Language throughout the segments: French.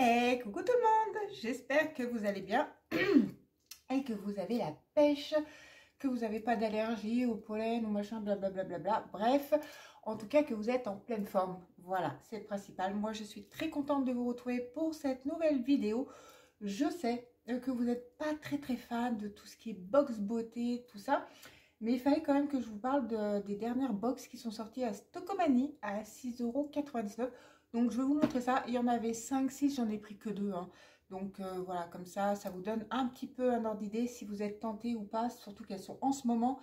Hey, coucou tout le monde, j'espère que vous allez bien et que vous avez la pêche, que vous n'avez pas d'allergie au pollen ou machin, blablabla. Bref, en tout cas que vous êtes en pleine forme. Voilà, c'est le principal. Moi, je suis très contente de vous retrouver pour cette nouvelle vidéo. Je sais que vous n'êtes pas très fan de tout ce qui est box beauté, tout ça. Mais il fallait quand même que je vous parle des dernières box qui sont sorties à Stockomanie à 6,99 €. Donc je vais vous montrer ça. Il y en avait 5, 6, j'en ai pris que 2. Hein. Donc voilà, comme ça vous donne un petit peu un ordre d'idée si vous êtes tenté ou pas. Surtout qu'elles sont en ce moment.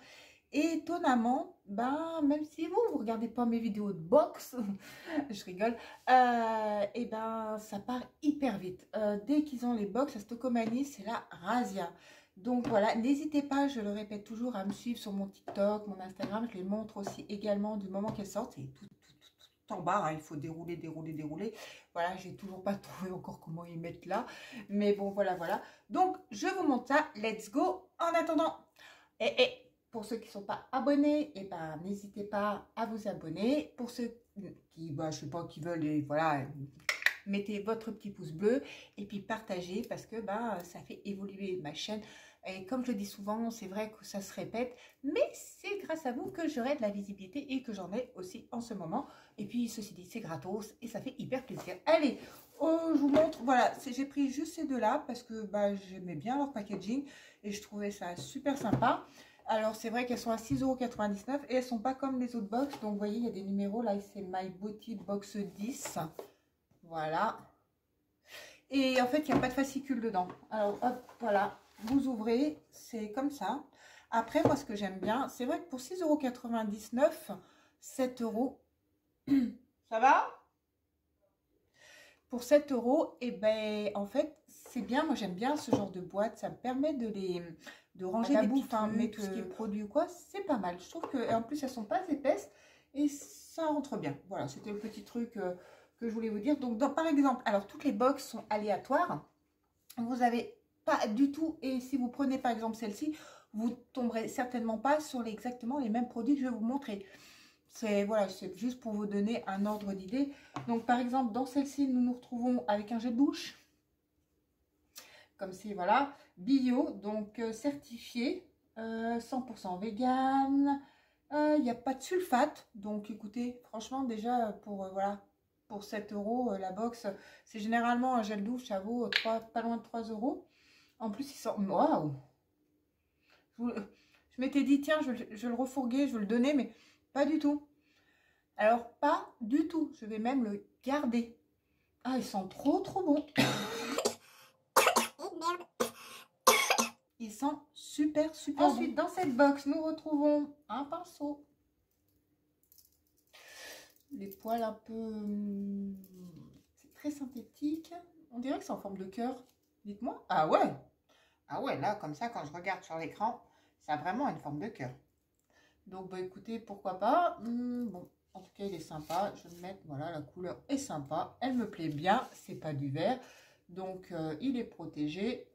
Et étonnamment, ben, même si vous ne regardez pas mes vidéos de box, je rigole, et ben ça part hyper vite. Dès qu'ils ont les box à Stockomanie, c'est la razzia. Donc voilà, n'hésitez pas, je le répète toujours, à me suivre sur mon TikTok, mon Instagram. Je les montre aussi également du moment qu'elles sortent. C'est tout en bas, hein, il faut dérouler. Voilà, j'ai toujours pas trouvé encore comment y mettre là. Mais bon, voilà. Donc, je vous montre ça. Let's go. En attendant, pour ceux qui ne sont pas abonnés, et ben, n'hésitez pas à vous abonner. Pour ceux qui, bah, je sais pas, qui veulent, et voilà, mettez votre petit pouce bleu et puis partagez parce que bah, ça fait évoluer ma chaîne. Et comme je le dis souvent, c'est vrai que ça se répète, mais c'est grâce à vous que j'aurai de la visibilité et que j'en ai aussi en ce moment. Et puis, ceci dit, c'est gratos et ça fait hyper plaisir. Allez, je vous montre, voilà, j'ai pris juste ces deux-là parce que bah, j'aimais bien leur packaging et je trouvais ça super sympa. Alors, c'est vrai qu'elles sont à 6,99 € et elles sont pas comme les autres box. Donc, vous voyez, il y a des numéros. Là, c'est My Beauty Box 10. Voilà. Et en fait, il n'y a pas de fascicule dedans. Alors, hop, voilà. Vous ouvrez, c'est comme ça. Après, moi, ce que j'aime bien, c'est vrai que pour 6,99 €, 7 €, ça va? Pour 7 €, et ben, en fait, c'est bien. Moi, j'aime bien ce genre de boîte. Ça me permet de ranger des bouffe, hein, mais tout ce qui est produit ou quoi, c'est pas mal. Je trouve que, en plus, elles sont pas épaisses et ça rentre bien. Voilà, c'était le petit truc que je voulais vous dire. Donc, par exemple, alors, toutes les box sont aléatoires. Vous avez pas du tout, et si vous prenez par exemple celle-ci, vous tomberez certainement pas sur exactement les mêmes produits que je vais vous montrer. C'est voilà, c'est juste pour vous donner un ordre d'idée. Donc par exemple, dans celle-ci, nous nous retrouvons avec un gel de douche. Comme si, voilà, bio, donc certifié, 100% vegan. Il n'y a pas de sulfate. Donc écoutez, franchement, déjà, pour voilà, pour 7 € la box, c'est généralement un gel douche, ça vaut pas loin de 3 €. En plus, il sort... Waouh! Je m'étais dit, tiens, je le refourguer, je vais le donner, mais pas du tout. Alors, pas du tout. Je vais même le garder. Ah, ils sont trop bons. Ils sont super Ensuite, dans cette box, nous retrouvons un pinceau. Les poils un peu... C'est très synthétique. On dirait que c'est en forme de cœur. Dites-moi. Ah ouais! Ah ouais, là, comme ça, quand je regarde sur l'écran, ça a vraiment une forme de cœur. Donc, bah écoutez, pourquoi pas. Bon, en tout cas, il est sympa. Je vais le mettre, voilà, la couleur est sympa. Elle me plaît bien. C'est pas du vert. Donc, il est protégé.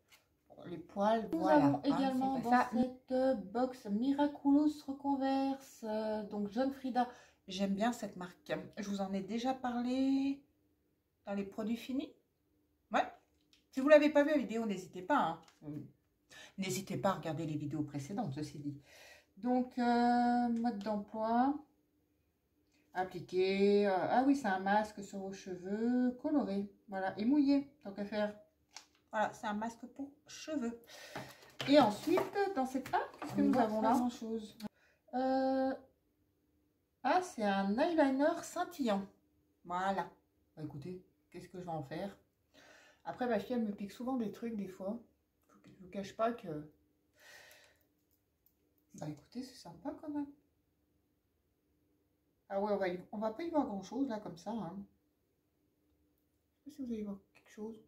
Les poils, nous voilà. Nous avons également dans cette box Miraculous Reconverse. Donc, John Frieda. J'aime bien cette marque. Je vous en ai déjà parlé dans les produits finis. Ouais. Si vous ne l'avez pas vu la vidéo, n'hésitez pas. Hein. N'hésitez pas à regarder les vidéos précédentes, ceci dit. Donc, mode d'emploi. Appliquer. Ah oui, c'est un masque sur vos cheveux. Coloré. Voilà. Et mouillé, tant qu'à faire. Voilà, c'est un masque pour cheveux. Et ensuite, dans cette... Ah, qu'est-ce que nous avons là? Grand-chose. Ah, c'est un eyeliner scintillant. Voilà. Bah, écoutez, qu'est-ce que je vais en faire? Après, ma fille, elle me pique souvent des trucs, des fois. Je ne vous cache pas que... Bah, écoutez, c'est sympa quand même. Ah ouais, on va pas y voir grand-chose, là, comme ça. Hein. Je sais pas si vous allez voir quelque chose.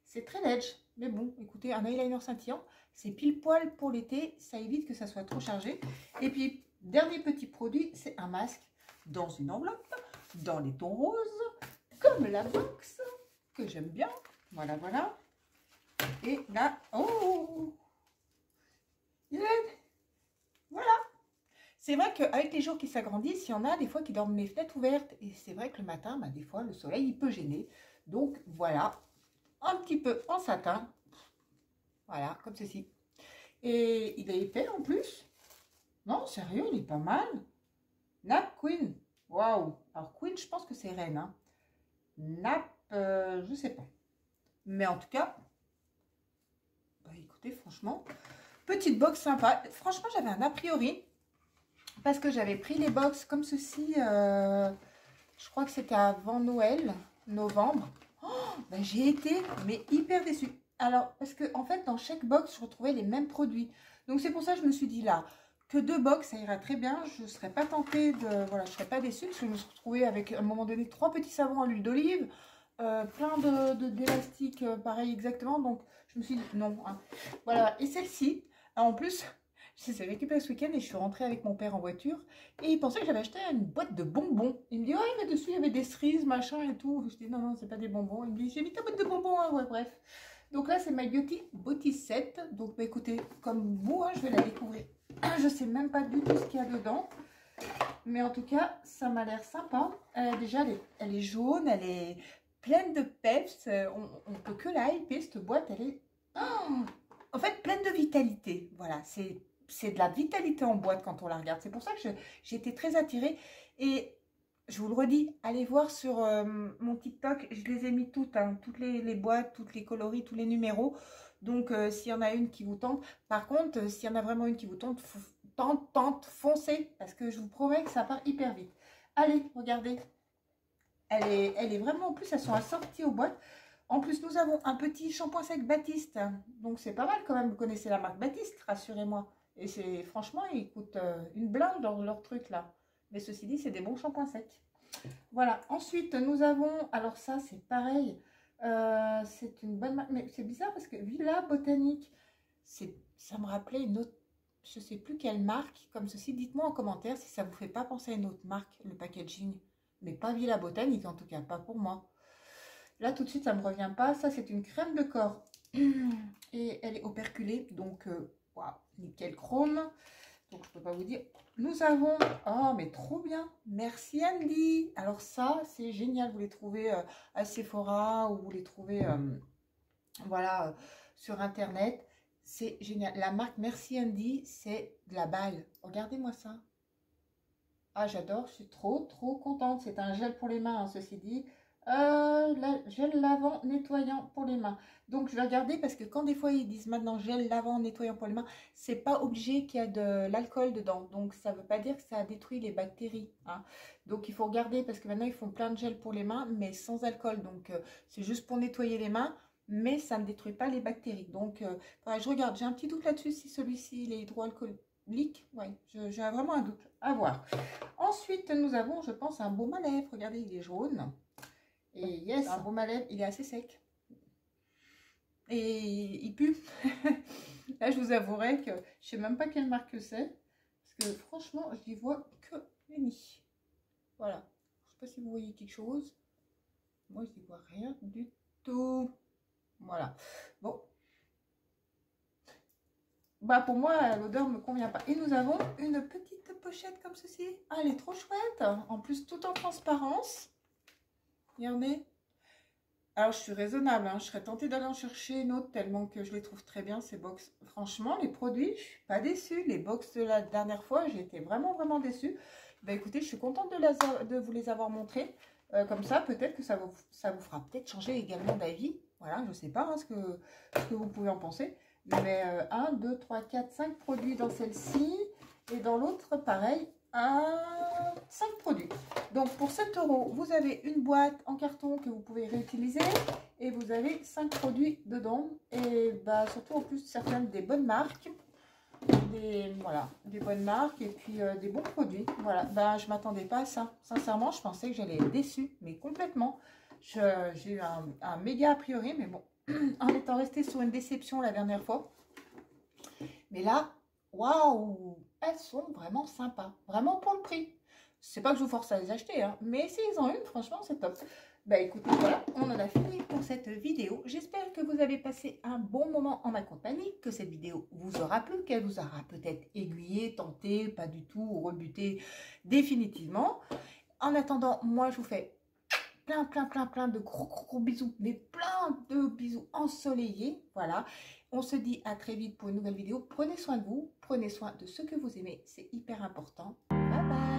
C'est très ledge, mais bon, écoutez, un eyeliner scintillant, c'est pile poil pour l'été. Ça évite que ça soit trop chargé. Et puis, dernier petit produit, c'est un masque dans une enveloppe, dans les tons roses, comme la box, que j'aime bien. Voilà. Et là, oh, voilà. C'est vrai qu'avec les jours qui s'agrandissent, il y en a des fois qui dorment les fenêtres ouvertes. Et c'est vrai que le matin, bah, des fois, le soleil, il peut gêner. Donc voilà, un petit peu en satin. Voilà, comme ceci. Et il est épais en plus. Non, sérieux, il est pas mal. Nap Queen. Waouh. Alors Queen, je pense que c'est reine. Hein. Nap, je sais pas. Mais en tout cas, bah, écoutez, franchement, petite box sympa. Franchement, j'avais un a priori. Parce que j'avais pris les box comme ceci. Je crois que c'était avant Noël, novembre. Oh, bah, j'ai été, mais hyper déçue. Alors, parce que en fait, dans chaque box, je retrouvais les mêmes produits. Donc, c'est pour ça que je me suis dit là, que 2 box, ça ira très bien. Je ne serais pas tentée de... Voilà, je ne serais pas déçue parce que je me suis retrouvée avec, à un moment donné, 3 petits savons à l'huile d'olive. Plein d'élastiques, pareil exactement. Donc, je me suis dit non. Hein. Voilà, et celle-ci, en plus... Je les ai récupérés ce week-end et je suis rentrée avec mon père en voiture. Et il pensait que j'avais acheté une boîte de bonbons. Il me dit, oh, mais dessus, il y avait des cerises, machin et tout. Je dis, non, non, c'est pas des bonbons. Il me dit, j'ai mis ta boîte de bonbons. Hein. Ouais, bref. Donc là, c'est My Beauty Body Set. Donc, bah, écoutez, comme vous, hein, je vais la découvrir. Je sais même pas du tout ce qu'il y a dedans. Mais en tout cas, ça m'a l'air sympa. Déjà, elle est jaune, elle est pleine de peps. On peut que la hyper, cette boîte. Elle est, en fait, pleine de vitalité. Voilà, c'est de la vitalité en boîte quand on la regarde. C'est pour ça que j'ai été très attirée. Et je vous le redis, allez voir sur mon TikTok. Je les ai mis toutes, hein, toutes les boîtes, toutes les coloris, tous les numéros. Donc, s'il y en a une qui vous tente. Par contre, s'il y en a vraiment une qui vous tente, foncez. Parce que je vous promets que ça part hyper vite. Allez, regardez. Elle est vraiment, en plus, elles sont assorties aux boîtes. En plus, nous avons un petit shampoing sec Baptiste. Donc, c'est pas mal quand même. Vous connaissez la marque Baptiste, rassurez-moi. Et c'est franchement, ils coûtent une blinde dans leur truc là. Mais ceci dit, c'est des bons shampoings secs. Voilà. Ensuite, nous avons... Alors ça, c'est pareil. C'est une bonne marque. Mais c'est bizarre parce que Villa Botanique, ça me rappelait une autre... Je ne sais plus quelle marque. Comme ceci, dites-moi en commentaire si ça ne vous fait pas penser à une autre marque, le packaging. Mais pas Villa Botanique en tout cas, pas pour moi. Là, tout de suite, ça ne me revient pas. Ça, c'est une crème de corps. Et elle est operculée. Donc, waouh, nickel chrome. Donc, je ne peux pas vous dire. Nous avons... Oh, mais trop bien. Merci Andy. Alors ça, c'est génial. Vous les trouvez à Sephora ou vous les trouvez voilà, sur Internet. C'est génial. La marque Merci Andy, c'est de la balle. Regardez-moi ça. Ah, j'adore. Je suis trop contente. C'est un gel pour les mains, hein, ceci dit. Gel lavant nettoyant pour les mains. Donc je vais regarder parce que quand des fois ils disent maintenant gel lavant nettoyant pour les mains, c'est pas obligé qu'il y a de l'alcool dedans. Donc ça veut pas dire que ça détruit les bactéries. Hein. Donc il faut regarder parce que maintenant ils font plein de gel pour les mains mais sans alcool. Donc c'est juste pour nettoyer les mains mais ça ne détruit pas les bactéries. Donc je regarde, j'ai un petit doute là-dessus si celui-ci il est hydroalcoolique. Ouais, j'ai vraiment un doute. À voir. Ensuite nous avons, je pense, un baume à lèvres. Regardez, il est jaune. Et yes, un baume à lèvres, il est assez sec. Et il pue. Là, je vous avouerai que je sais même pas quelle marque c'est. Parce que franchement, je n'y vois que Lenny. Voilà. Je sais pas si vous voyez quelque chose. Moi, je n'y vois rien du tout. Voilà. Bon. Bah, pour moi, l'odeur ne me convient pas. Et nous avons une petite pochette comme ceci. Ah, elle est trop chouette. En plus, tout en transparence. Regardez. Alors, je suis raisonnable, hein. Je serais tentée d'aller en chercher une autre tellement que je les trouve très bien, ces box. Franchement, les produits, je suis pas déçue. Les box de la dernière fois, j'ai été vraiment déçue. Bah, écoutez, je suis contente de vous les avoir montrés. Comme ça, peut-être que ça vous fera peut-être changer également d'avis. Voilà, je sais pas hein, ce que vous pouvez en penser. Mais 1, 2, 3, 4, 5 produits dans celle-ci. Et dans l'autre, pareil, 5 produits. Donc pour 7 €, vous avez une boîte en carton que vous pouvez réutiliser et vous avez 5 produits dedans. Et bah, surtout en plus certaines des bonnes marques. Des bonnes marques et puis des bons produits. Voilà, bah, je m'attendais pas à ça. Sincèrement, je pensais que j'allais être déçue, mais complètement. J'ai eu un méga a priori, mais bon, en étant restée sur une déception la dernière fois. Mais là, waouh, elles sont vraiment sympas. Vraiment pour le prix. C'est pas que je vous force à les acheter, hein, mais s'ils en ont une, franchement, c'est top. Bah écoutez, voilà, on en a fini pour cette vidéo. J'espère que vous avez passé un bon moment en ma compagnie, que cette vidéo vous aura plu, qu'elle vous aura peut-être aiguillé, tenté, pas du tout, ou rebuté définitivement. En attendant, moi, je vous fais plein de gros bisous, mais plein de bisous ensoleillés. Voilà, on se dit à très vite pour une nouvelle vidéo. Prenez soin de vous, prenez soin de ceux que vous aimez, c'est hyper important. Bye bye.